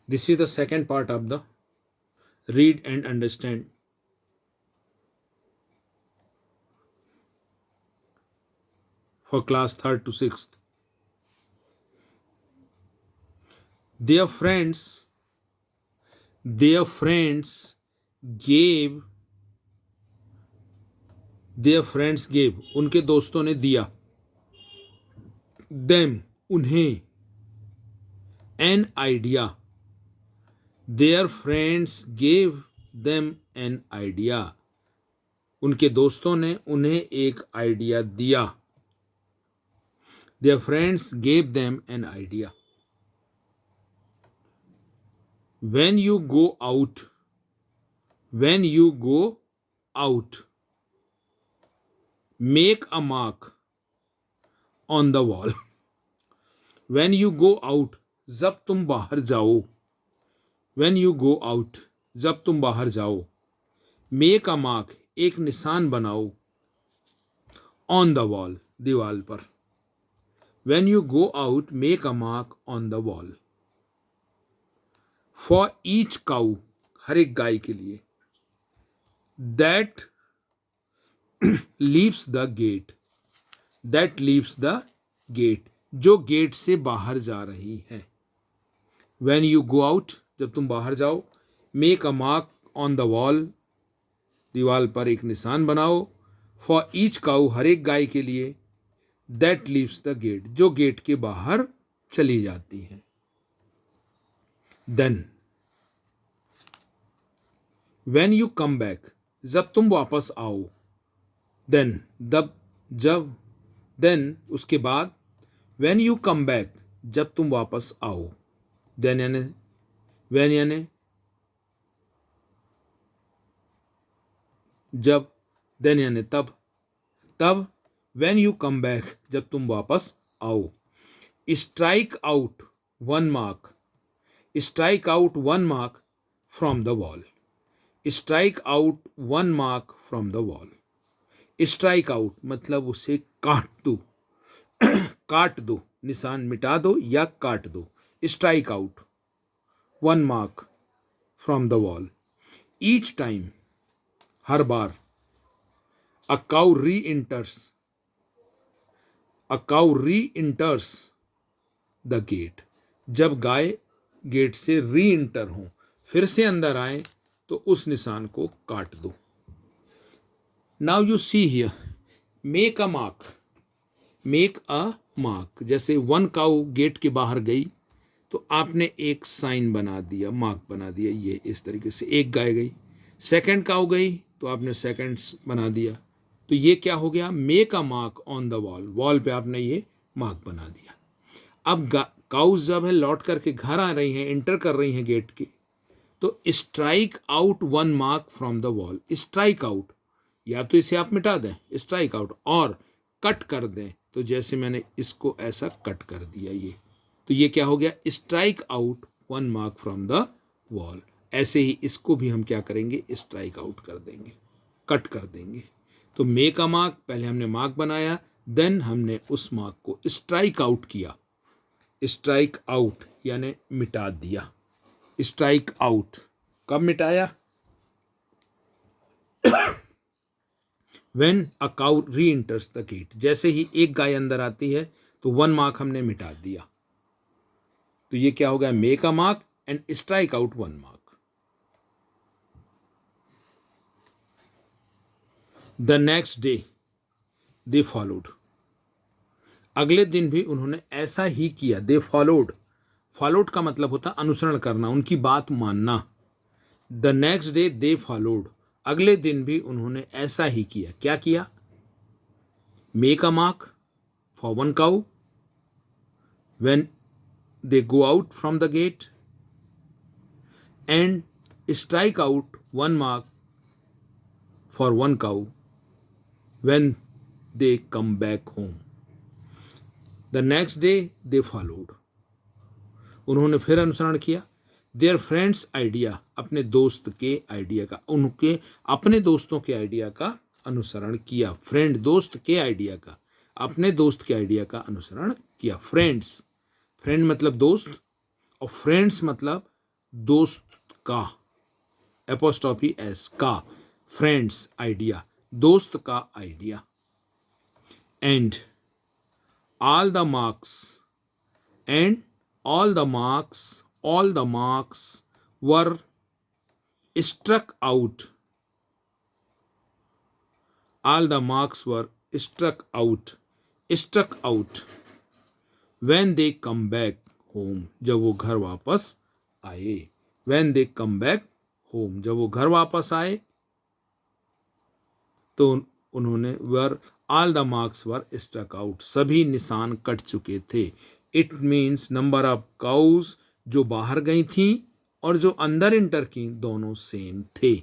This is the second part of the read and understand for class 3rd to 6th. Their friends, their friends gave, their friends gave, उनके दोस्तों ने दिया, them, उन्हें, an idea, their friends gave them an idea, उनके दोस्तों ने उन्हें एक आइडिया दिया. Their friends gave them an idea. When you go out, when you go out, make a mark on the wall. When you go out, जब तुम बाहर जाओ. When you go out, जब तुम बाहर जाओ. Make a mark, एक निशान बनाओ. On the wall, दीवार पर. When you go out, make a mark on the wall. For each cow, हर एक गाय के लिए. That leaves the gate. That leaves the gate. जो गेट से बाहर जा रही है. When you go out, जब तुम बाहर जाओ. Make a mark on the wall, दीवार पर एक निशान बनाओ. For each cow, हर एक गाय के लिए. That leaves the gate, जो गेट के बाहर चली जाती है. Then, when you come back, जब तुम वापस आओ. Then, जब, then, उसके बाद. When you come back, जब तुम वापस आओ. Then यानी, when यानी जब, then यानी तब. When you come back, जब तुम वापस आओ. Strike out one mark. Strike out one mark from the wall. Strike out one mark from the wall. Strike out मतलब उसे काट दो. काट दो, निशान मिटा दो या काट दो. Strike out one mark from the wall. Each time, her bar. A cow re-enters. A cow re-enters the gate. जब गाय गेट से री-इंटर हो, फिर से अंदर आए, तो उस निशान को काट दो. Now you see here, make a mark. Make a mark. जैसे वन काउ गेट के बाहर गई, तो आपने एक साइन बना दिया, मार्क बना दिया. ये इस तरीके से एक गाय गई. सेकंड काउ गई, तो आपने सेकंड्स बना दिया. तो ये क्या हो गया? Make a mark on the wall. Wall पे आपने ये मार्क बना दिया. अब काउज जब है लौट करके घर आ रही हैं, एंटर कर रही हैं गेट के, तो strike out one mark from the wall. Strike out, या तो इसे आप मिटा दें, स्ट्राइक आउट, और कट कर दें. तो जैसे मैंने इसको ऐसा कट कर दिया, ये, तो ये क्या हो गया? Strike out one mark from the wall. ऐसे ही इसको भी हम क्या करेंगे? स्ट्राइक आउट कर देंगे, कट कर देंगे. तो मेक अ मार्क, पहले हमने मार्क बनाया, देन हमने उस मार्क को स्ट्राइक आउट किया. स्ट्राइक आउट यानी मिटा दिया. स्ट्राइक आउट कब मिटाया? When a cow re-enters the gate. जैसे ही एक गाय अंदर आती है, तो वन मार्क हमने मिटा दिया. तो ये क्या हो गया? Make a mark and strike out one mark. The next day they followed. अगले दिन भी उन्होंने ऐसा ही किया. They followed. फॉलोड का मतलब होता है अनुसरण करना, उनकी बात मानना. The next day they followed. अगले दिन भी उन्होंने ऐसा ही किया. क्या किया? Make a mark for one cow when they go out from the gate, and strike out one mark for one cow when they come back home. The next day they followed. उन्होंने फिर अनुसरण किया. Their friends idea, अपने दोस्त के idea का, उनके अपने दोस्तों के आइडिया का अनुसरण किया. फ्रेंड दोस्त के आइडिया का, अपने दोस्त के आइडिया का अनुसरण किया. फ्रेंड्स, फ्रेंड मतलब दोस्त, और फ्रेंड्स मतलब दोस्त का, एपोस्ट्रॉफी एस का, फ्रेंड्स आइडिया, दोस्त का idea. And all the marks, and all the marks were struck out, all the marks were struck out when they come back home, जब वो घर वापस आए। when they come back home, जब वो घर वापस आए तो उन्होंने वर all the marks were struck out, सभी निशान कट चुके थे। It means number of cows जो बाहर गई थी और जो अंदर इंटर की दोनों सेम थे।